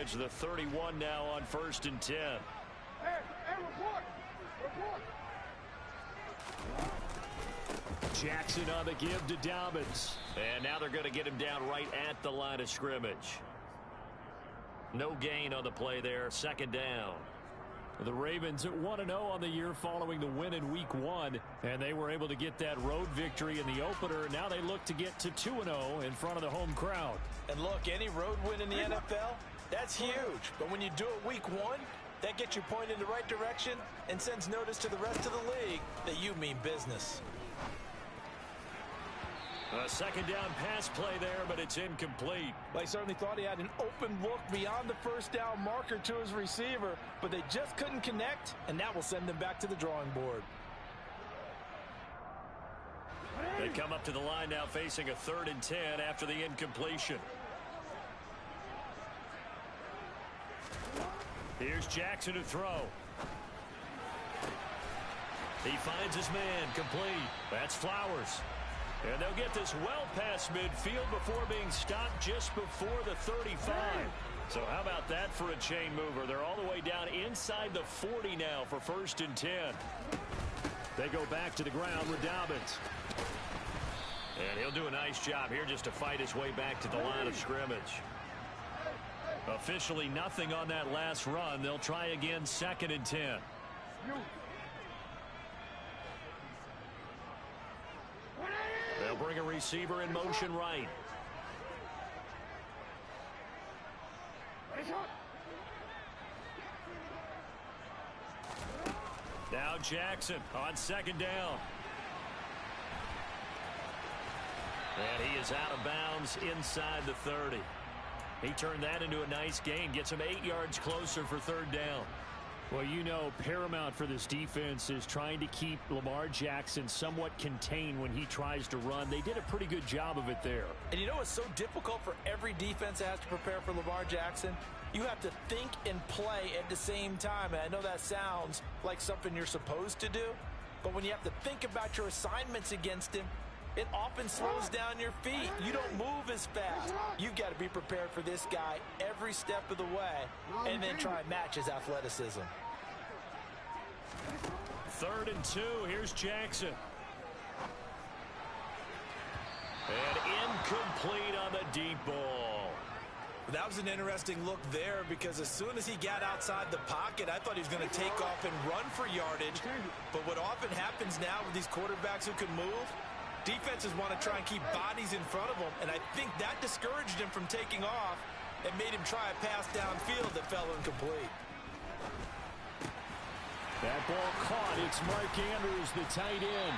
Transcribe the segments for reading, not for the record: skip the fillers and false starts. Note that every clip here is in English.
scrimmage. The 31 now on 1st and 10. Jackson on the give to Dobbins. And now they're going to get him down right at the line of scrimmage. No gain on the play there. 2nd down. The Ravens at 1-0 on the year following the win in Week 1. And they were able to get that road victory in the opener. Now they look to get to 2-0 in front of the home crowd. And look, any road win in the NFL, that's huge. But when you do it Week 1, that gets you pointed in the right direction and sends notice to the rest of the league that you mean business. A 2nd down pass play there, but it's incomplete. Well, he certainly thought he had an open look beyond the 1st down marker to his receiver, but they just couldn't connect, and that will send them back to the drawing board. They come up to the line now facing a 3rd and 10 after the incompletion. Here's Jackson to throw. He finds his man, complete. That's Flowers. And they'll get this well past midfield before being stopped just before the 35. So how about that for a chain mover? They're all the way down inside the 40 now for 1st and 10. They go back to the ground with Dobbins. And he'll do a nice job here just to fight his way back to the line of scrimmage. Officially nothing on that last run. They'll try again 2nd and 10. They'll bring a receiver in motion right. Now Jackson on 2nd down. And he is out of bounds inside the 30. He turned that into a nice gain. Gets him 8 yards closer for 3rd down. Well, you know, paramount for this defense is trying to keep Lamar Jackson somewhat contained when he tries to run. They did a pretty good job of it there. And you know it's so difficult for every defense that has to prepare for Lamar Jackson? You have to think and play at the same time. And I know that sounds like something you're supposed to do, but when you have to think about your assignments against him, it often slows down your feet. You don't move as fast. You've got to be prepared for this guy every step of the way and then try and match his athleticism. 3rd and 2. Here's Jackson. And incomplete on the deep ball. That was an interesting look there because as soon as he got outside the pocket, I thought he was going to take off and run for yardage. But what often happens now with these quarterbacks who can move, defenses want to try and keep bodies in front of them, and I think that discouraged him from taking off and made him try a pass downfield that fell incomplete. That ball caught. It's Mark Andrews, the tight end.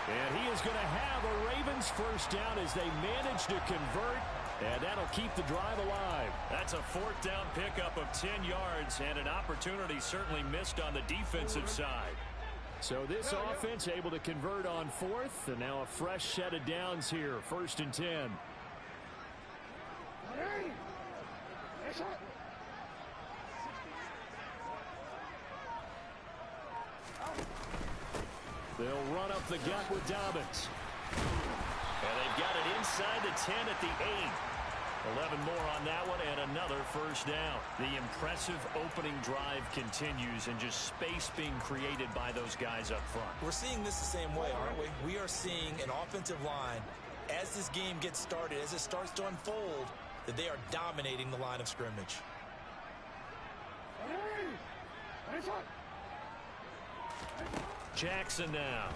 And he is going to have a Ravens 1st down as they manage to convert, and that'll keep the drive alive. That's a 4th down pickup of 10 yards, and an opportunity certainly missed on the defensive side. So this offense able to convert on 4th, and now a fresh set of downs here, 1st and 10. They'll run up the gut with Dobbins. And they've got it inside the 10 at the 8. 11 more on that one, and another 1st down. The impressive opening drive continues, and just space being created by those guys up front. We're seeing this the same way, aren't we? We are seeing an offensive line, as this game gets started, as it starts to unfold, that they are dominating the line of scrimmage. Jackson now.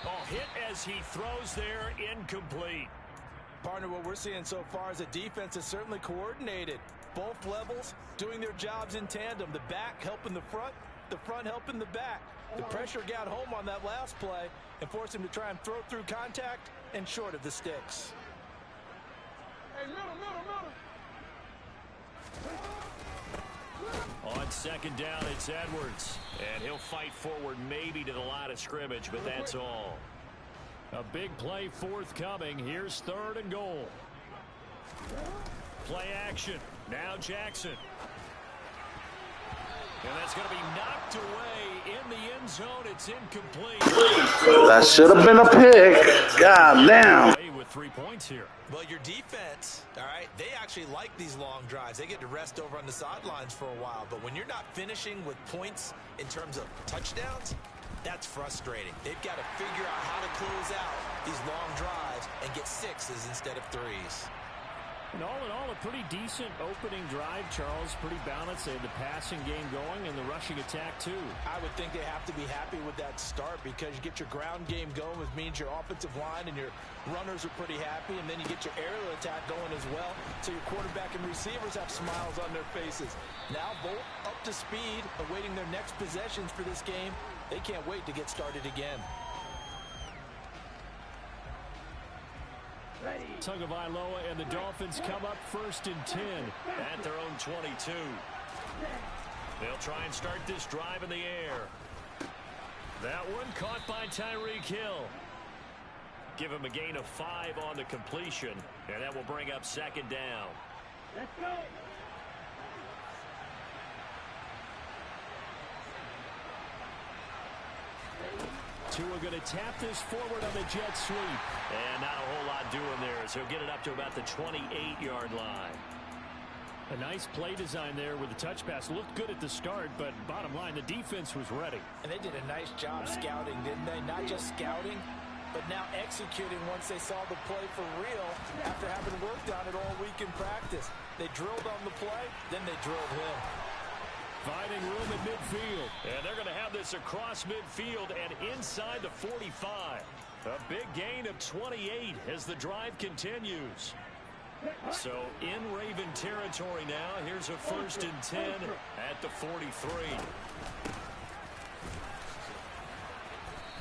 Oh, hit as he throws there, incomplete. Partner, what we're seeing so far is the defense is certainly coordinated. Both levels doing their jobs in tandem. The back helping the front helping the back. The pressure got home on that last play and forced him to try and throw through contact and short of the sticks. Hey, middle. On 2nd down, it's Edwards. And he'll fight forward maybe to the line of scrimmage, but that's all. A big play forthcoming. Here's 3rd and goal. Play action. Now Jackson. And that's going to be knocked away in the end zone. It's incomplete. That should have been a pick. God damn. With 3 points here. Well, your defense, all right, they actually like these long drives. They get to rest over on the sidelines for a while. But when you're not finishing with points in terms of touchdowns, that's frustrating. They've got to figure out how to close out these long drives and get sixes instead of threes. And all in all, a pretty decent opening drive, Charles. Pretty balanced. They had the passing game going and the rushing attack, too. I would think they have to be happy with that start because you get your ground game going, which means your offensive line and your runners are pretty happy, and then you get your aerial attack going as well, so your quarterback and receivers have smiles on their faces. Now, both up to speed, awaiting their next possessions for this game. They can't wait to get started again. Tagovailoa and the Dolphins come up 1st and 10 at their own 22. They'll try and start this drive in the air. That one caught by Tyreek Hill. Give him a gain of 5 on the completion, and that will bring up 2nd down. Let's go. Tua going to tap this forward on the jet sweep. And not a whole lot doing there, as he'll get it up to about the 28-yard line. A nice play design there with the touch pass. Looked good at the start, but bottom line, the defense was ready. And they did a nice job scouting, didn't they? Not just scouting, but now executing once they saw the play for real after having worked on it all week in practice. They drilled on the play, then they drilled him. Finding room at midfield. And they're going to have this across midfield and inside the 45. A big gain of 28 as the drive continues. So in Raven territory now. Here's a 1st and 10 at the 43.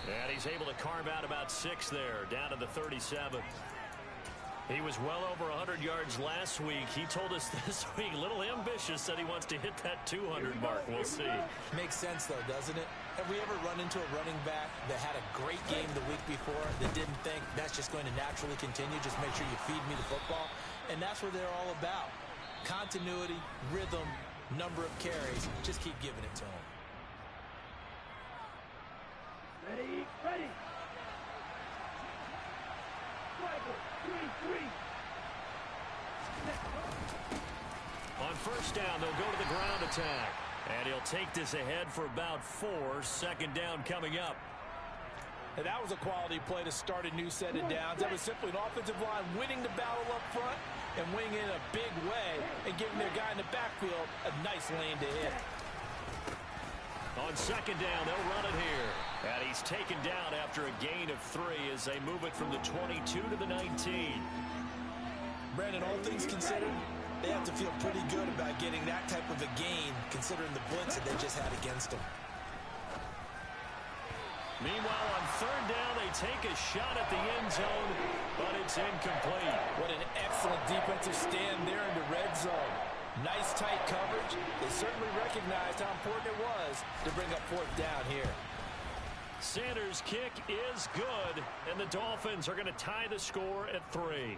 And he's able to carve out about 6 there, down to the 37. He was well over 100 yards last week. He told us this week, a little ambitious, said he wants to hit that 200 mark. We'll see. Makes sense, though, doesn't it? Have we ever run into a running back that had a great game the week before that didn't think that's just going to naturally continue? Just make sure you feed me the football. And that's what they're all about. Continuity, rhythm, number of carries. Just keep giving it to them. Ready, ready. On 1st down, they'll go to the ground attack. And he'll take this ahead for about 4. 2nd down coming up. And that was a quality play to start a new set of downs. That was simply an offensive line winning the battle up front and winning in a big way and giving their guy in the backfield a nice lane to hit. On 2nd down, they'll run it here. And he's taken down after a gain of 3 as they move it from the 22 to the 19. Brandon, all things considered, they have to feel pretty good about getting that type of a gain considering the blitz that they just had against them. Meanwhile, on 3rd down, they take a shot at the end zone, but it's incomplete. What an excellent defensive stand there in the red zone. Nice tight coverage. They certainly recognized how important it was to bring up 4th down here. Sanders' kick is good, and the Dolphins are going to tie the score at 3.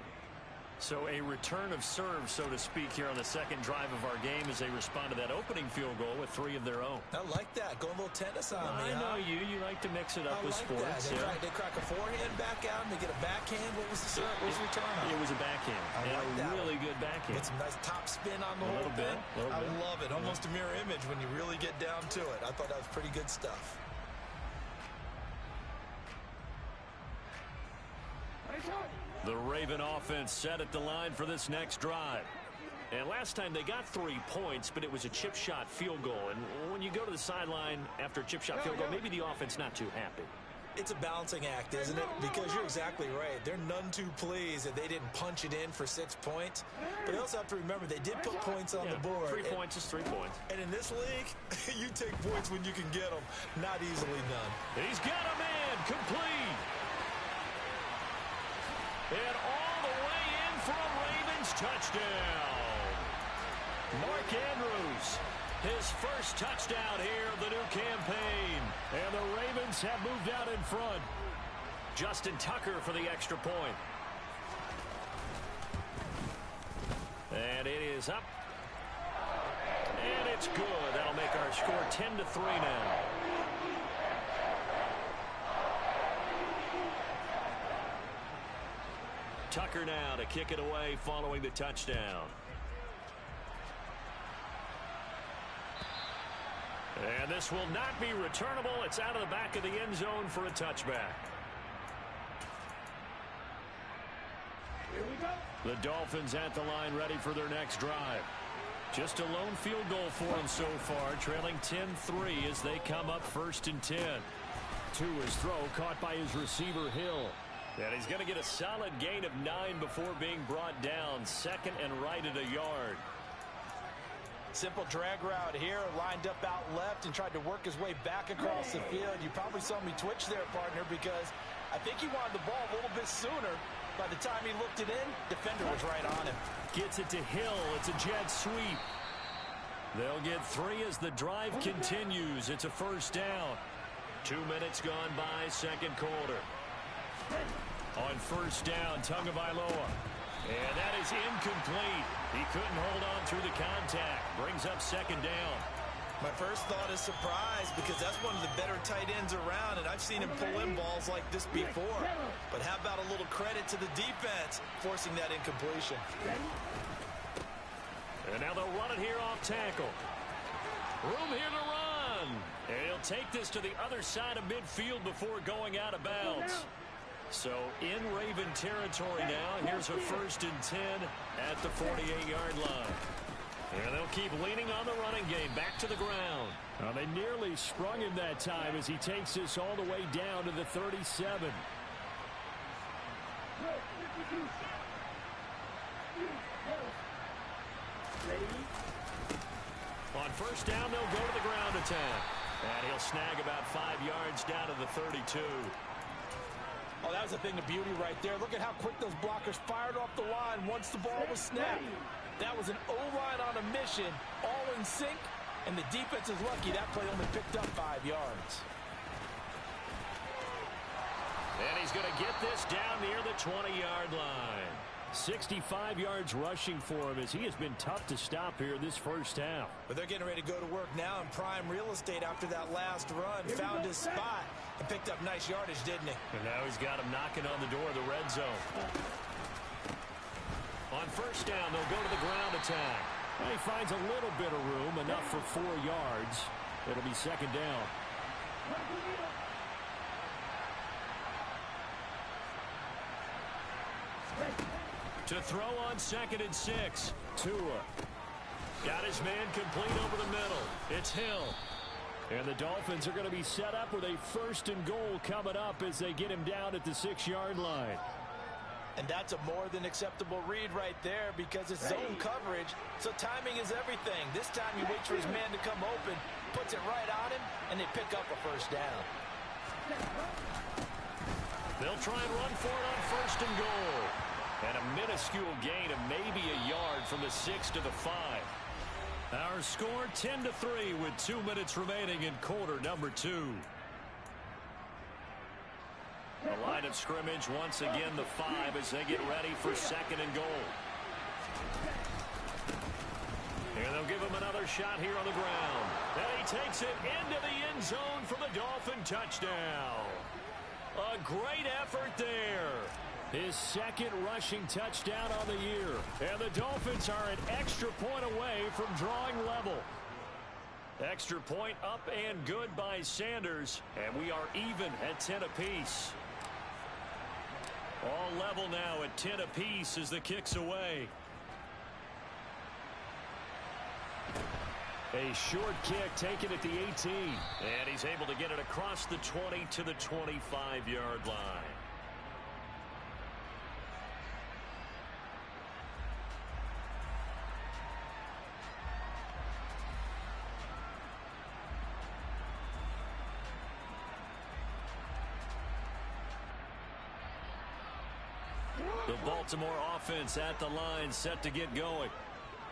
So a return of serve, so to speak, here on the 2nd drive of our game as they respond to that opening field goal with 3 of their own. I like that. Go a little tennis on me, I know you. You like to mix it up with like sports. That. They crack a forehand back out and they get a backhand. What was the return on? It was a backhand. I like a that. Really good backhand. Get some nice top spin on the whole bit, thing. I love it. Almost a mirror image when you really get down to it. I thought that was pretty good stuff. The Raven offense set at the line for this next drive. And last time they got 3 points, but it was a chip shot field goal. And when you go to the sideline after a chip shot field goal, maybe the offense not too happy. It's a balancing act, isn't it? Because you're exactly right. They're none too pleased that they didn't punch it in for 6 points. But they also have to remember they did put points on the board. 3 points is 3 points. And in this league, you take points when you can get them. Not easily done. He's got a man complete. And all the way in for a Ravens touchdown. Mark Andrews, his first touchdown here of the new campaign. And the Ravens have moved out in front. Justin Tucker for the extra point. And it is up. And it's good. That'll make our score 10-3 now. Tucker now to kick it away following the touchdown. And this will not be returnable. It's out of the back of the end zone for a touchback. Here we go. The Dolphins at the line ready for their next drive. Just a lone field goal for them so far, trailing 10-3 as they come up 1st and 10. To his throw, caught by his receiver Hill. And he's going to get a solid gain of 9 before being brought down. 2nd and right at a yard. Simple drag route here, lined up out left and tried to work his way back across the field. You probably saw me twitch there, partner, because I think he wanted the ball a little bit sooner. By the time he looked it in, defender was right on him. Gets it to Hill. It's a jet sweep. They'll get 3 as the drive continues. It's a 1st down. 2 minutes gone by, 2nd quarter. On 1st down, Tagovailoa. And that is incomplete. He couldn't hold on through the contact. Brings up 2nd down. My first thought is surprise, because that's one of the better tight ends around, and I've seen him pull in balls like this before. But how about a little credit to the defense forcing that incompletion? And now they'll run it here off tackle. Room here to run. And he'll take this to the other side of midfield before going out of bounds. So in Raven territory now. Here's a 1st and 10 at the 48-yard line. And they'll keep leaning on the running game. Back to the ground. Now they nearly sprung him that time as he takes this all the way down to the 37. On 1st down, they'll go to the ground attack. And he'll snag about 5 yards down to the 32. Oh, that was a thing of beauty right there. Look at how quick those blockers fired off the line once the ball was snapped. That was an O-line on a mission, all in sync, and the defense is lucky that play only picked up 5 yards. And he's going to get this down near the 20-yard line. 65 yards rushing for him as he has been tough to stop here this 1st half. But they're getting ready to go to work now in prime real estate after that last run. Found his spot and picked up nice yardage, didn't he? And now he's got him knocking on the door of the red zone. On 1st down, they'll go to the ground attack. And he finds a little bit of room, enough for 4 yards. It'll be 2nd down. To throw on 2nd and 6. Tua. Got his man complete over the middle. It's Hill. And the Dolphins are going to be set up with a 1st and goal coming up as they get him down at the 6-yard line. And that's a more than acceptable read right there because it's zone coverage, so timing is everything. This time he waits for his man to come open, puts it right on him, and they pick up a 1st down. They'll try and run for it on 1st and goal. And a minuscule gain of maybe a yard from the 6 to the 5. Our score 10-3 with 2 minutes remaining in quarter number 2. The line of scrimmage once again the 5 as they get ready for 2nd and goal. And they'll give him another shot here on the ground. And he takes it into the end zone for the Dolphin touchdown. A great effort there. His 2nd rushing touchdown on the year. And the Dolphins are an extra point away from drawing level. Extra point up and good by Sanders. And we are even at 10 apiece. All level now at 10 apiece as the kick's away. A short kick taken at the 18. And he's able to get it across the 20 to the 25-yard line. The Baltimore offense at the line set to get going.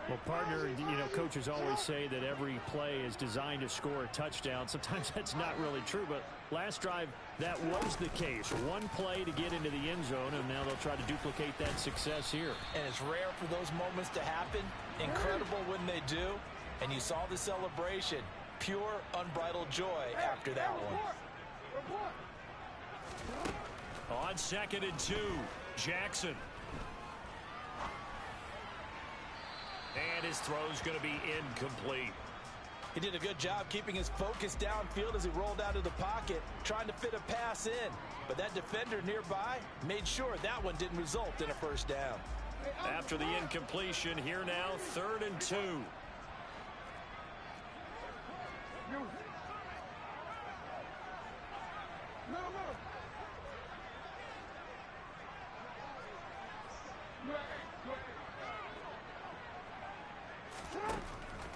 Well, partner, you know, coaches always say that every play is designed to score a touchdown. Sometimes that's not really true, but last drive, that was the case. One play to get into the end zone, and now they'll try to duplicate that success here. And it's rare for those moments to happen. Incredible when they do. And you saw the celebration. Pure, unbridled joy after that one. On 2nd and 2, Jackson. And his throw's going to be incomplete. He did a good job keeping his focus downfield as he rolled out of the pocket, trying to fit a pass in. But that defender nearby made sure that one didn't result in a first down. After the incompletion, here now, 3rd and 2.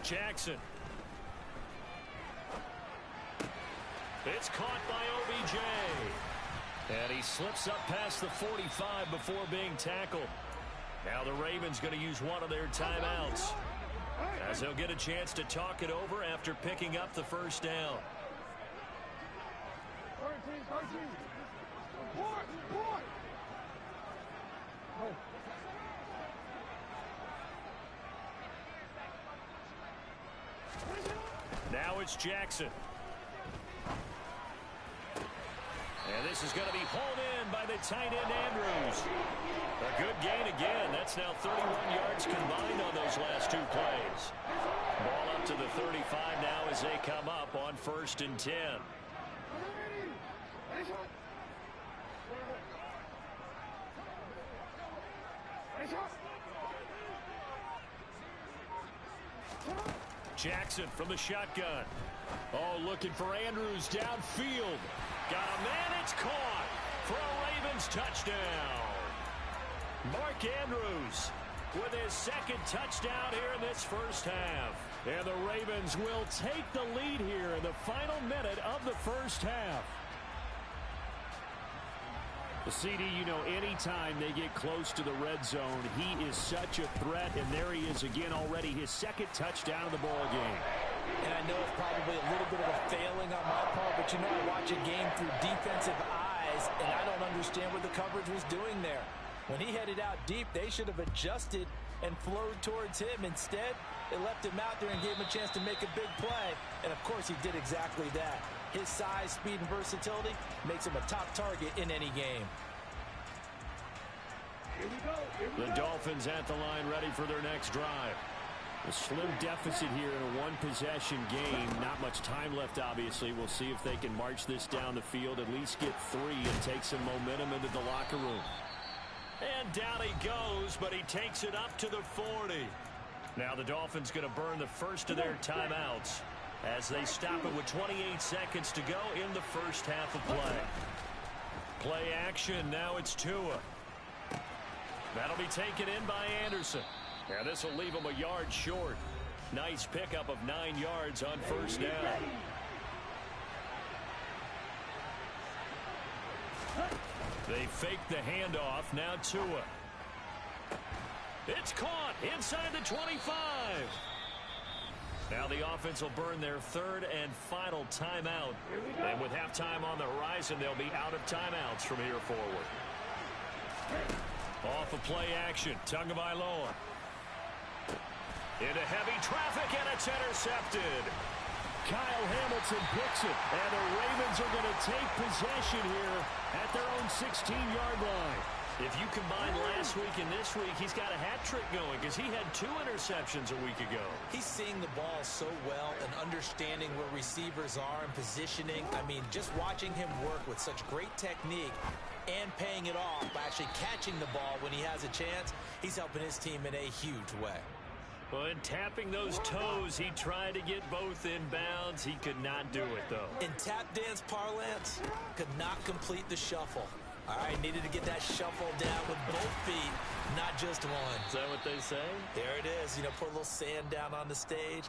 Jackson. It's caught by OBJ. And he slips up past the 45 before being tackled. Now the Ravens going to use one of their timeouts, as they'll get a chance to talk it over after picking up the first down. Now it's Jackson. And this is going to be hauled in by the tight end Andrews. A good gain again. That's now 31 yards combined on those last 2 plays. Ball up to the 35 now as they come up on 1st and 10. Jackson from the shotgun. Oh, looking for Andrews downfield. Got a man, it's caught for a Ravens touchdown. Mark Andrews with his 2nd touchdown here in this first half. And the Ravens will take the lead here in the final minute of the first half. The CD, you know, anytime they get close to the red zone, he is such a threat. And there he is again already, his 2nd touchdown of the ball game. And I know it's probably a little bit of a failing on my part, but you know I watch a game through defensive eyes, and I don't understand what the coverage was doing there. When he headed out deep, they should have adjusted and flowed towards him. Instead, they left him out there and gave him a chance to make a big play. And, of course, he did exactly that. His size, speed, and versatility makes him a top target in any game. The Dolphins at the line ready for their next drive. A slim deficit here in a one-possession game. Not much time left, obviously. We'll see if they can march this down the field, at least get 3 and take some momentum into the locker room. And down he goes, but he takes it up to the 40. Now the Dolphins going to burn the first of their timeouts as they stop it with 28 seconds to go in the first half of play. Play action. Now it's Tua. That'll be taken in by Anderson. Now this will leave him a yard short. Nice pickup of 9 yards on first down. They fake the handoff. Now Tua. It's caught inside the 25. Now the offense will burn their 3rd and final timeout. And with halftime on the horizon, they'll be out of timeouts from here forward. Off of play action. Tagovailoa. Into heavy traffic, and it's intercepted. Kyle Hamilton picks it, and the Ravens are going to take possession here at their own 16-yard line. If you combine last week and this week, he's got a hat trick going because he had 2 interceptions a week ago. He's seeing the ball so well and understanding where receivers are and positioning. I mean, just watching him work with such great technique and paying it off by actually catching the ball when he has a chance, he's helping his team in a huge way. Well, in tapping those toes, he tried to get both in bounds. He could not do it, though. In tap dance parlance, could not complete the shuffle. All right, needed to get that shuffle down with both feet, not just one. Is that what they say? There it is. You know, put a little sand down on the stage.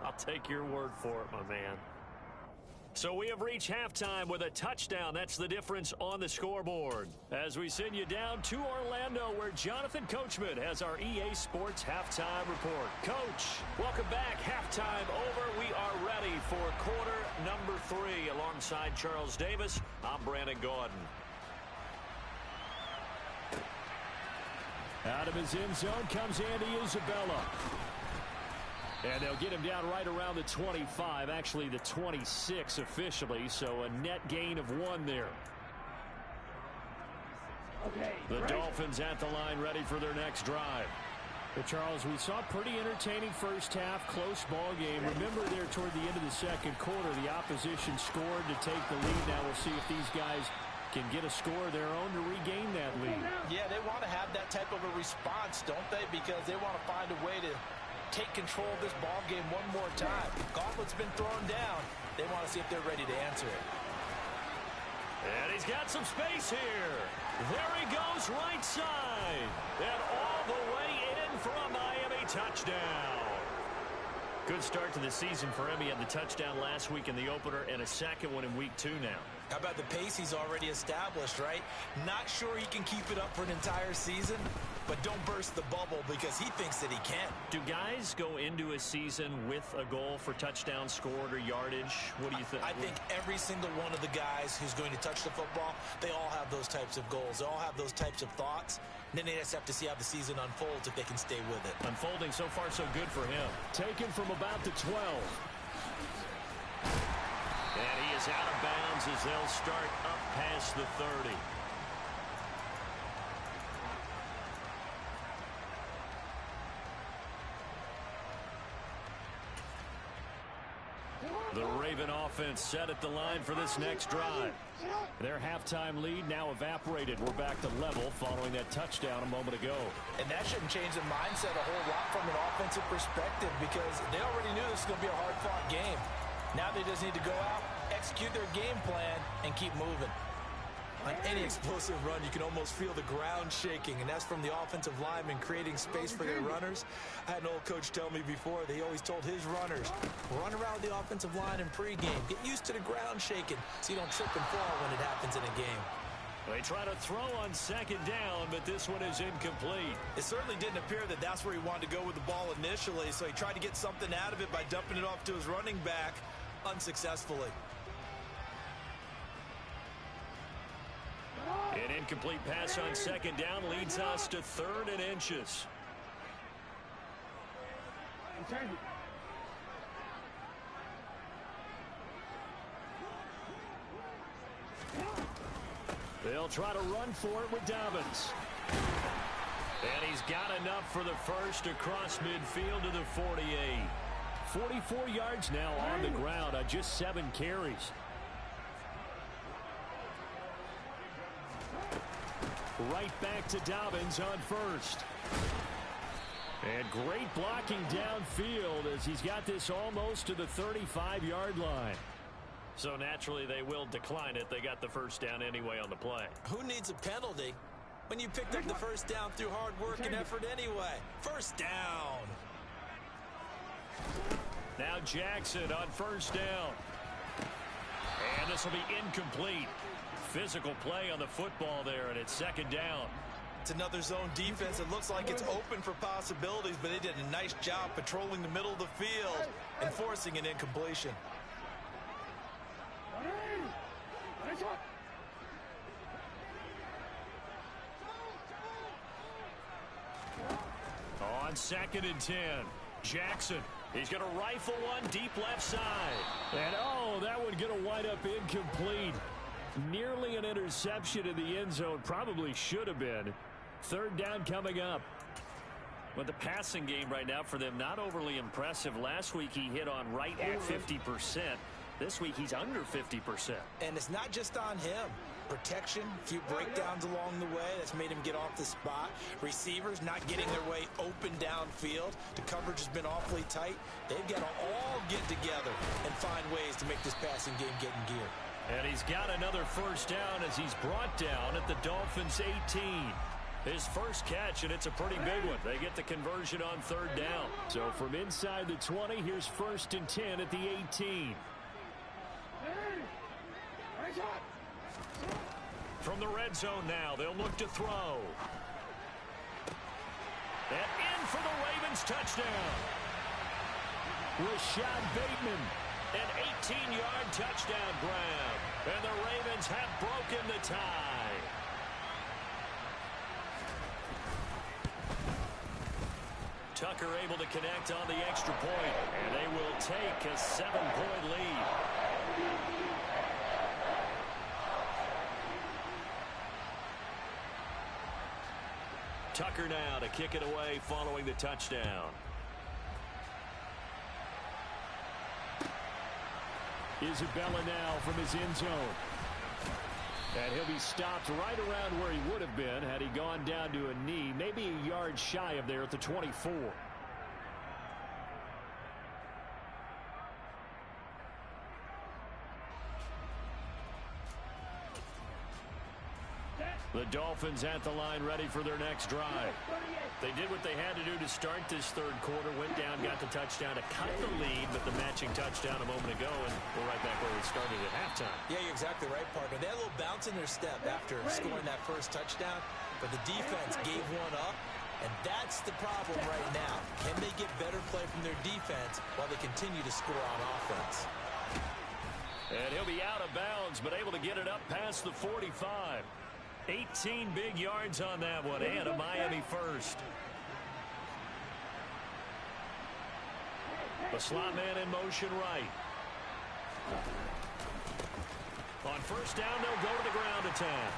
I'll take your word for it, my man. So we have reached halftime with a touchdown. That's the difference on the scoreboard. As we send you down to Orlando, where Jonathan Coachman has our EA Sports Halftime Report. Coach, welcome back. Halftime over. We are ready for quarter number 3. Alongside Charles Davis, I'm Brandon Gaudin. Out of his end zone comes Andy Isabella. And they'll get him down right around the 25, actually the 26 officially, so a net gain of 1 there. The Dolphins at the line, ready for their next drive. Well, Charles, we saw a pretty entertaining first half, close ball game. Remember there toward the end of the second quarter, the opposition scored to take the lead. Now we'll see if these guys can get a score of their own to regain that lead. Yeah, they want to have that type of a response, don't they? Because they want to find a way to take control of this ball game one more time. Gauntlet's been thrown down. They want to see if they're ready to answer it. And he's got some space here. There he goes, right side. And all the way in for a Miami touchdown. Good start to the season for him. He had the touchdown last week in the opener and a second one in week 2 now. How about the pace he's already established, right? Not sure he can keep it up for an entire season, but don't burst the bubble because he thinks that he can. Do guys go into a season with a goal for touchdown scored or yardage? What do you think? I think every single one of the guys who's going to touch the football, they all have those types of goals. They all have those types of thoughts. And then they just have to see how the season unfolds if they can stay with it. Unfolding so far so good for him. Taken from about the 12. And he is out of bounds as they'll start up past the 30. The Raven offense set at the line for this next drive. Their halftime lead now evaporated. We're back to level following that touchdown a moment ago. And that shouldn't change the mindset a whole lot from an offensive perspective because they already knew this was going to be a hard-fought game. Now they just need to go out, execute their game plan, and keep moving. On any explosive run, you can almost feel the ground shaking, and that's from the offensive linemen creating space for their runners. I had an old coach tell me before, they always told his runners, run around the offensive line in pregame. Get used to the ground shaking so you don't trip and fall when it happens in a game. They try to throw on second down, but this one is incomplete. It certainly didn't appear that that's where he wanted to go with the ball initially, so he tried to get something out of it by dumping it off to his running back unsuccessfully. An incomplete pass on second down leads us to 3rd and inches. They'll try to run for it with Dobbins. And he's got enough for the first across midfield to the 48. 44 yards now on the ground on just 7 carries. Right back to Dobbins on first. And great blocking downfield as he's got this almost to the 35-yard line. So naturally they will decline it. They got the first down anyway on the play. Who needs a penalty when you picked up the first down through hard work and effort anyway? First down. Now Jackson on first down. And this will be incomplete. Physical play on the football there, and it's second down. It's another zone defense. It looks like it's open for possibilities, but they did a nice job patrolling the middle of the field and forcing an incompletion. On 2nd and 10, Jackson. He's going to rifle one deep left side. And oh, that one going to wind up incomplete. Nearly an interception in the end zone. Probably should have been. 3rd down coming up. But the passing game right now for them, not overly impressive. Last week he hit on right at 50%. This week he's under 50%. And it's not just on him. Protection, a few breakdowns along the way. That's made him get off the spot. Receivers not getting their way open downfield. The coverage has been awfully tight. They've got to all get together and find ways to make this passing game get in gear. And he's got another first down as he's brought down at the Dolphins' 18. His first catch, and it's a pretty big one. They get the conversion on 3rd down. So from inside the 20, here's 1st and 10 at the 18. From the red zone now, they'll look to throw. And in for the Ravens touchdown. Rashad Bateman. An 18-yard touchdown grab. And the Ravens have broken the tie. Tucker able to connect on the extra point. And they will take a 7-point lead. kicker now to kick it away following the touchdown. Isabella now from his end zone. And he'll be stopped right around where he would have been had he gone down to a knee, maybe a yard shy of there at the 24. The Dolphins at the line ready for their next drive. They did what they had to do to start this third quarter, went down, got the touchdown to cut the lead, but the matching touchdown a moment ago, and we're right back where we started at halftime. Yeah, you're exactly right, partner. They had a little bounce in their step after scoring that first touchdown, but the defense gave one up, and that's the problem right now. Can they get better play from their defense while they continue to score on offense? And he'll be out of bounds, but able to get it up past the 45. 18 big yards on that one, and a Miami first. The slot man in motion right. On first down, they'll go to the ground attack.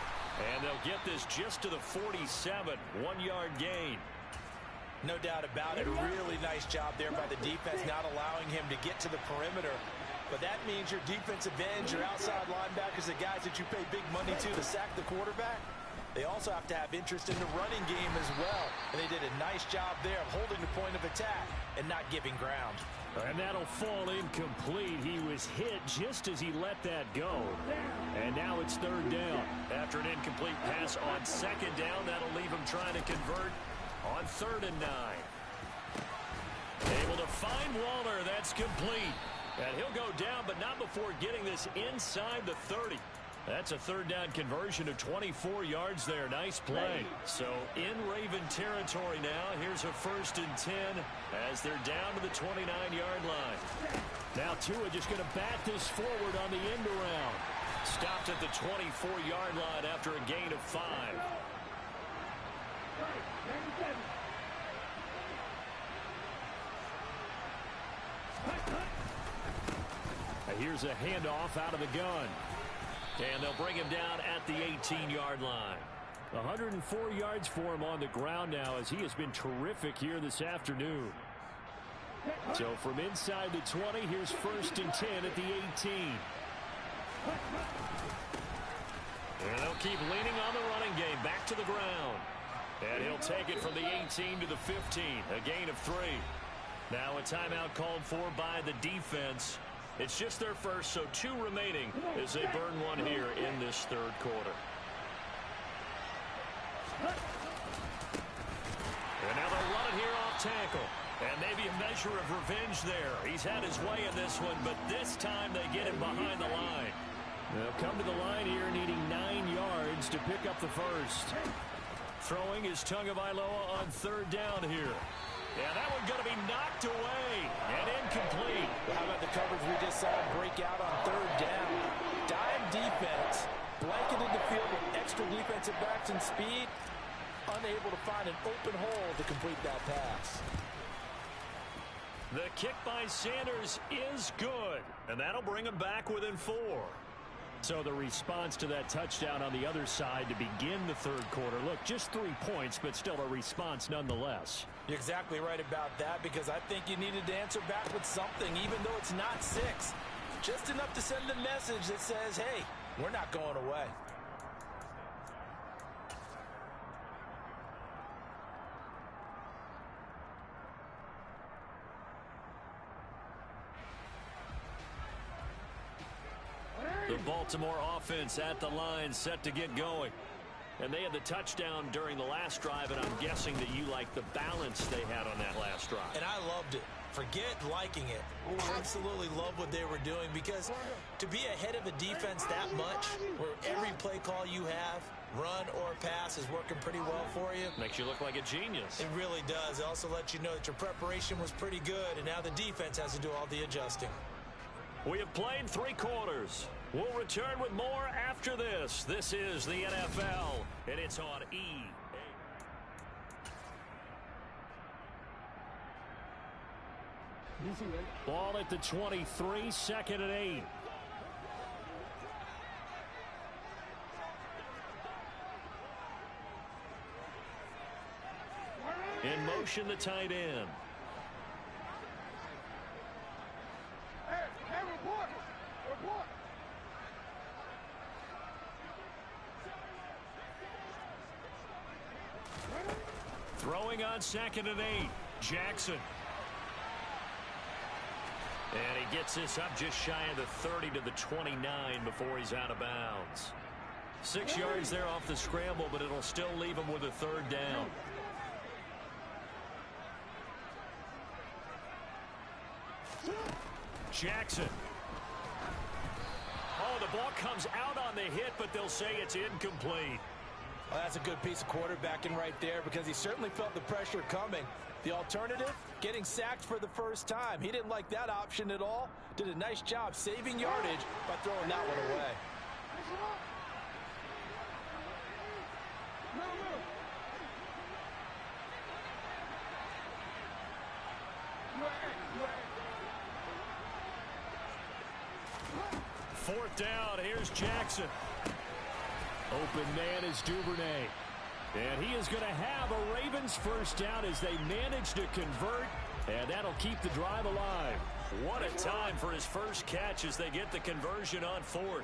And they'll get this just to the 47, 1-yard gain. No doubt about it. Really nice job there by the defense, not allowing him to get to the perimeter. But that means your defensive ends, your outside linebackers, the guys that you pay big money to sack the quarterback, they also have to have interest in the running game as well. And they did a nice job there of holding the point of attack and not giving ground. And that'll fall incomplete. He was hit just as he let that go. And now it's third down. After an incomplete pass on second down, that'll leave him trying to convert on 3rd and 9. Able to find Waller. That's complete. And he'll go down, but not before getting this inside the 30. That's a third down conversion of 24 yards there. Nice play. So in Raven territory now. Here's a 1st and 10 as they're down to the 29-yard line. Now Tua just going to bat this forward on the end around. Stopped at the 24-yard line after a gain of 5. Here's a handoff out of the gun. And they'll bring him down at the 18-yard line. 104 yards for him on the ground now as he has been terrific here this afternoon. So from inside the 20, here's 1st and 10 at the 18. And they'll keep leaning on the running game. Back to the ground. And he'll take it from the 18 to the 15. A gain of 3. Now a timeout called for by the defense. It's just their first, so 2 remaining as they burn one here in this third quarter. And now they'll run it here off tackle. And maybe a measure of revenge there. He's had his way in this one, but this time they get him behind the line. They'll come to the line here needing 9 yards to pick up the first. Throwing is Tagovailoa on 3rd down here. Yeah, that one going to be knocked away and incomplete. How about the coverage we just saw break out on 3rd down? Dime defense, blanketed the field with extra defensive backs and speed, unable to find an open hole to complete that pass. The kick by Sanders is good, and that'll bring him back within 4. So the response to that touchdown on the other side to begin the third quarter. Look, just 3 points, but still a response nonetheless. You're exactly right about that, because I think you needed to answer back with something, even though it's not 6. Just enough to send a message that says, hey, we're not going away. The Baltimore offense at the line, set to get going. And they had the touchdown during the last drive, and I'm guessing that you like the balance they had on that last drive. And I loved it. Forget liking it. Absolutely love what they were doing, because to be ahead of a defense that much, where every play call you have, run or pass, is working pretty well for you. Makes you look like a genius. It really does. It also lets you know that your preparation was pretty good, and now the defense has to do all the adjusting. We have played 3 quarters. We'll return with more after this. This is the NFL, and it's on EA. Ball at the 23, 2nd and 8. in motion, the tight end. Hey, report. Throwing on 2nd and 8. Jackson. And he gets this up just shy of the 30 to the 29 before he's out of bounds. 6 yards there off the scramble, but it'll still leave him with a 3rd down. Jackson. Oh, the ball comes out on the hit, but they'll say it's incomplete. Well, that's a good piece of quarterbacking right there because he certainly felt the pressure coming. The alternative, getting sacked for the first time. He didn't like that option at all. Did a nice job saving yardage by throwing that one away. Fourth down, here's Jackson. Open man is Duvernay. And he is going to have a Ravens first down as they manage to convert. And that'll keep the drive alive. What a time for his first catch as they get the conversion on 4th.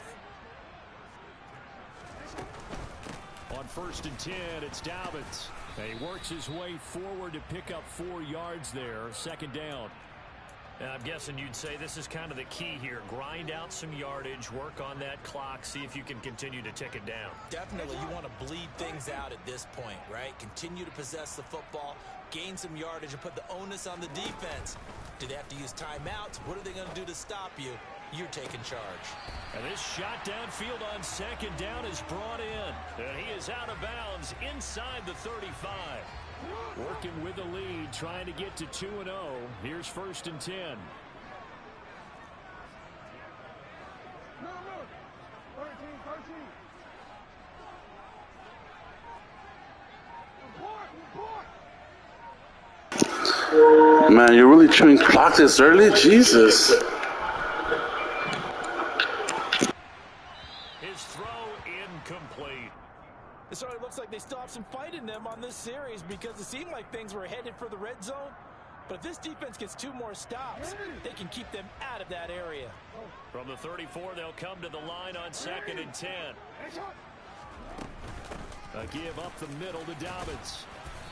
On 1st and 10, it's Dobbins. He works his way forward to pick up 4 yards there. 2nd down. And I'm guessing you'd say this is kind of the key here. Grind out some yardage, work on that clock, see if you can continue to tick it down. Definitely, you want to bleed things out at this point, right? Continue to possess the football, gain some yardage, and put the onus on the defense. Do they have to use timeouts? What are they going to do to stop you? You're taking charge. And this shot downfield on 2nd down is brought in. And he is out of bounds inside the 35. Working with the lead, trying to get to 2-0. Here's 1st and 10. Man, you're really chewing clock this early? Jesus. His throw incomplete. It certainly looks like they still have some fight in them on this series because it seemed like things were headed for the red zone. But if this defense gets 2 more stops, they can keep them out of that area. From the 34, they'll come to the line on 2nd and 10. A give up the middle to Dobbins.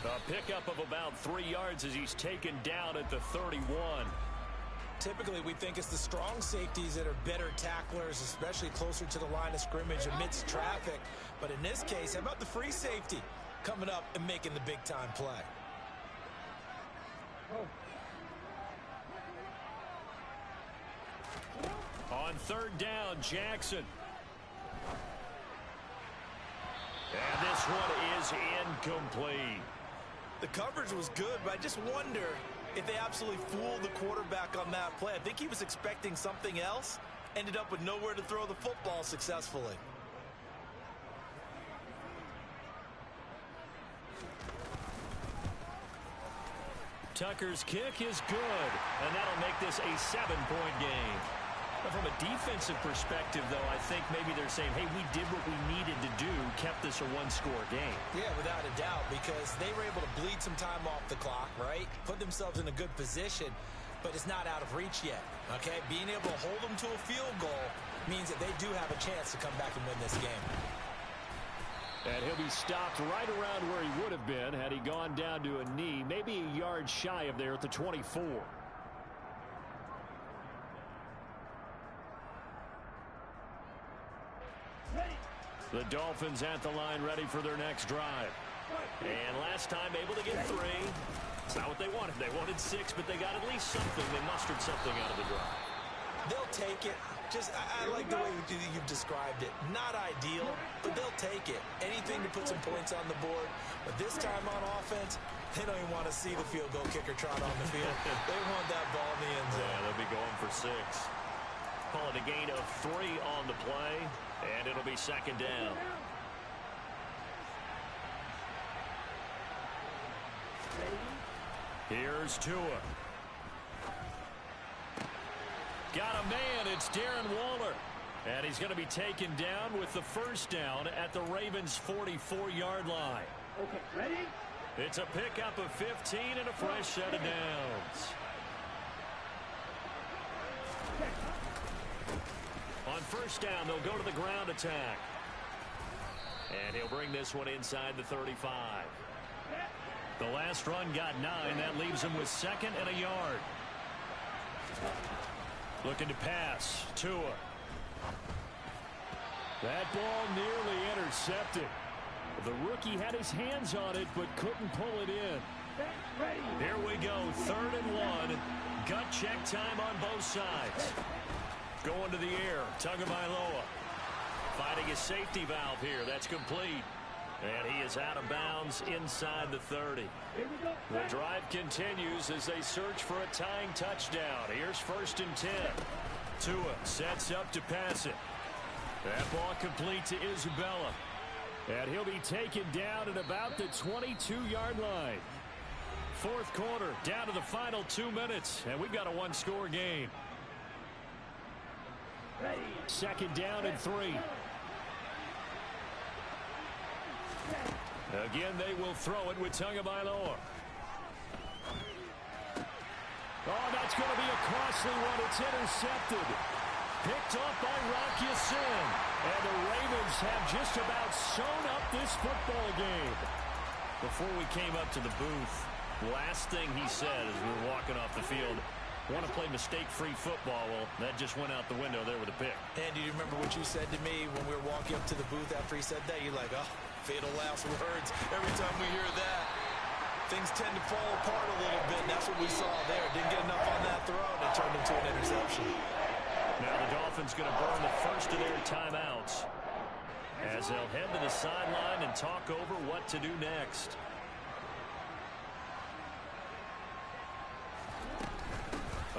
A pickup of about 3 yards as he's taken down at the 31. Typically, we think it's the strong safeties that are better tacklers, especially closer to the line of scrimmage amidst traffic. But in this case, how about the free safety coming up and making the big-time play? On 3rd down, Jackson. And this one is incomplete. The coverage was good, but I just wonder if they absolutely fooled the quarterback on that play. I think he was expecting something else, ended up with nowhere to throw the football successfully. Tucker's kick is good, and that'll make this a 7-point game. But from a defensive perspective, though, I think maybe they're saying, hey, we did what we needed to do, kept this a 1-score game. Yeah, without a doubt, because they were able to bleed some time off the clock, right? Put themselves in a good position, but it's not out of reach yet, okay? Being able to hold them to a field goal means that they do have a chance to come back and win this game. And he'll be stopped right around where he would have been had he gone down to a knee, maybe a yard shy of there at the 24. The Dolphins at the line ready for their next drive. And last time able to get 3. It's not what they wanted. They wanted 6, but they got at least something. They mustered something out of the drive. They'll take it. Just, I like the way you've described it. Not ideal, but they'll take it. Anything to put some points on the board. But this time on offense, they don't even want to see the field goal kicker trot on the field. They want that ball in the end zone. Yeah, they'll be going for 6. Call it a gain of 3 on the play, and it'll be 2nd down. Here's Tua. Got a man, it's Darren Waller. And he's going to be taken down with the first down at the Ravens' 44-yard line. Okay, ready? It's a pickup of 15 and a fresh set of downs. On first down, they'll go to the ground attack. And he'll bring this one inside the 35. The last run got 9. That leaves him with 2nd and a yard. Looking to pass. Tua. That ball nearly intercepted. The rookie had his hands on it but couldn't pull it in. Here we go. 3rd and 1. Gut check time on both sides. Going to the air. Tagovailoa finding his safety valve here. That's complete. And he is out of bounds inside the 30. The drive continues as they search for a tying touchdown. Here's 1st and 10. Tua sets up to pass it. That ball complete to Isabella. And he'll be taken down at about the 22-yard line. 4th quarter, down to the final 2 minutes. And we've got a one-score game. 2nd down and 3. Again, they will throw it with Tagovailoa. Oh, that's going to be a costly one. It's intercepted. Picked off by Rock Ya-Sin. And the Ravens have just about sewn up this football game. Before we came up to the booth, last thing he said as we were walking off the field, want to play mistake-free football. Well, that just went out the window there with a pick. And do you remember what you said to me when we were walking up to the booth after he said that? You're like, oh, fatal last words. Every time we hear that, things tend to fall apart a little bit. And that's what we saw there. Didn't get enough on that throw, and it turned into an interception. Now the Dolphins going to burn the first of their timeouts as they'll head to the sideline and talk over what to do next.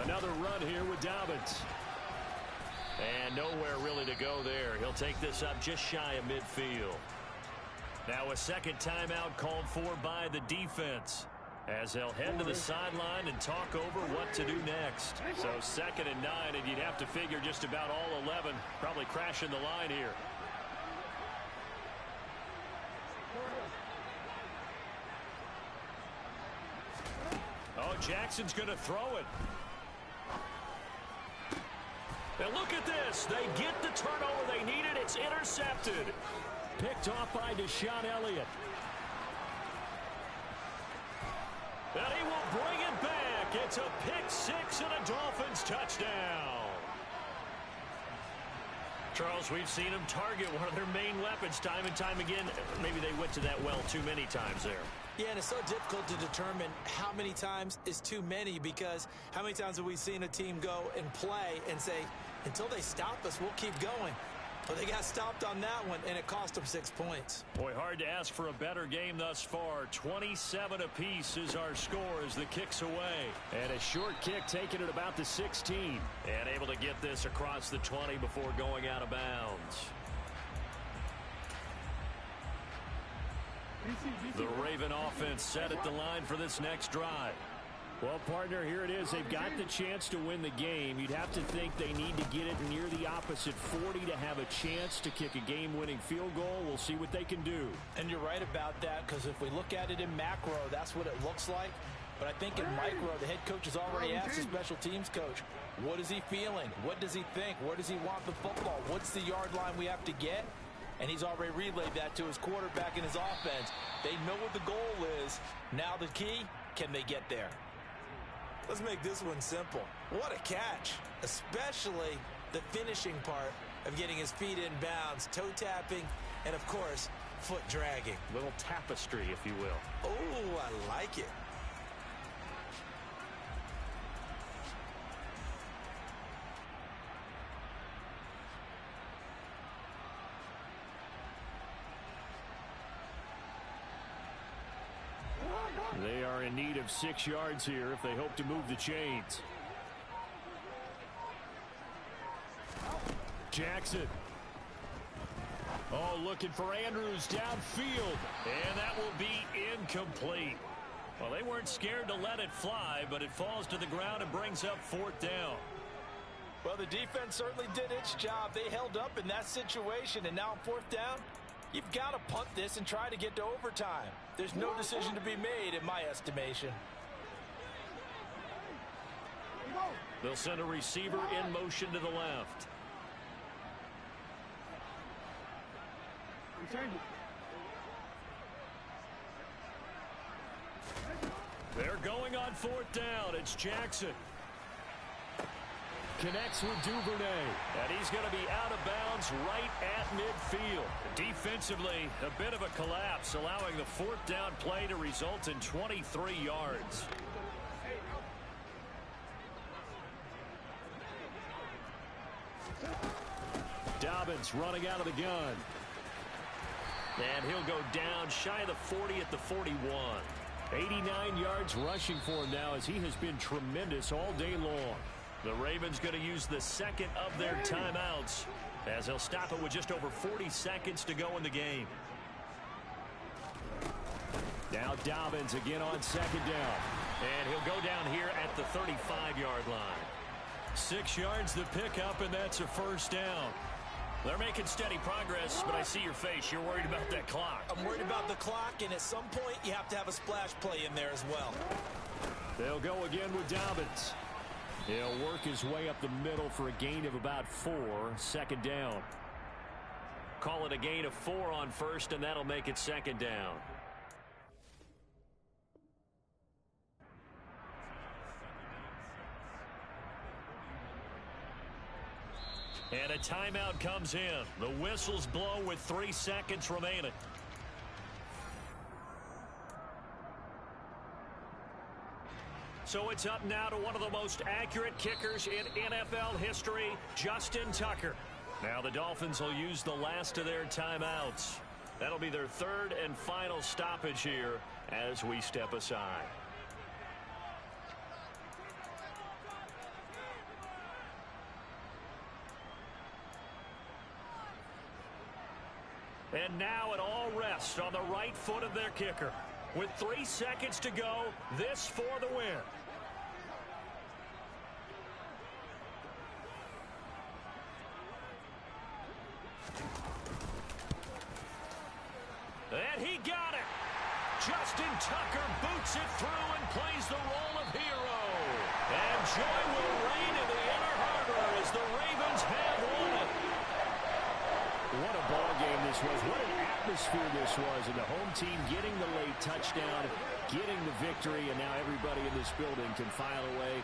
Another run here with Dobbins. And nowhere really to go there. He'll take this up just shy of midfield. Now a second timeout called for by the defense as they'll head to the sideline and talk over what to do next. So 2nd and 9, and you'd have to figure just about all 11 probably crashing the line here. Oh, Jackson's going to throw it. Now look at this. They get the turnover they needed. It's intercepted. Picked off by Deshaun Elliott. And he will bring it back. It's a pick-6 and a Dolphins touchdown. Charles, we've seen them target one of their main weapons time and time again. Maybe they went to that well too many times there. Yeah, and it's so difficult to determine how many times is too many, because how many times have we seen a team go and play and say, until they stop us, we'll keep going. But they got stopped on that one, and it cost them 6 points. Boy, hard to ask for a better game thus far. 27 apiece is our score as the kick's away. And a short kick taken at about the 16. And able to get this across the 20 before going out of bounds. The Raven offense set at the line for this next drive. Well, partner, here it is. They've got the chance to win the game. You'd have to think they need to get it near the opposite 40 to have a chance to kick a game-winning field goal. We'll see what they can do. And you're right about that, because if we look at it in macro, that's what it looks like. But I think in micro, the head coach has already asked the special teams coach, what is he feeling? What does he think? Where does he want the football? What's the yard line we have to get? And he's already relayed that to his quarterback and his offense. They know what the goal is. Now the key, can they get there? Let's make this one simple. What a catch, especially the finishing part of getting his feet in bounds, toe tapping, and of course, foot dragging. Little tapestry, if you will. Oh, I like it. They are in need of 6 yards here if they hope to move the chains. Jackson. Oh, looking for Andrews downfield. And that will be incomplete. Well, they weren't scared to let it fly, but it falls to the ground and brings up 4th down. Well, the defense certainly did its job. They held up in that situation, and now 4th down, You've got to punt this and try to get to overtime. There's no decision to be made in my estimation. They'll send a receiver in motion to the left. They're going on fourth down. It's Jackson. Connects with Duvernay. And he's going to be out of bounds right at midfield. Defensively, a bit of a collapse, allowing the fourth down play to result in 23 yards. Dobbins running out of the gun. And he'll go down shy of the 40 at the 41. 89 yards rushing for him now as he has been tremendous all day long. The Ravens going to use the second of their timeouts as they'll stop it with just over 40 seconds to go in the game. Now Dobbins again on second down. And he'll go down here at the 35-yard line. 6 yards the pickup, and that's a first down. They're making steady progress, but I see your face. You're worried about that clock. I'm worried about the clock, and at some point you have to have a splash play in there as well. They'll go again with Dobbins. He'll work his way up the middle for a gain of about 4. Second down. Call it a gain of 4 on first, and that'll make it second down. And a timeout comes in. The whistles blow with 3 seconds remaining. So it's up now to one of the most accurate kickers in NFL history, Justin Tucker. Now the Dolphins will use the last of their timeouts. That'll be their third and final stoppage here as we step aside. And now it all rests on the right foot of their kicker. With 3 seconds to go, this for the win. And he got it. Justin Tucker boots it through and plays the role of hero. And joy will reign in the Inner Harbor as the Ravens have won it. What a ball game this was. What an atmosphere this was. And the home team getting the late touchdown, getting the victory, and now everybody in this building can file away.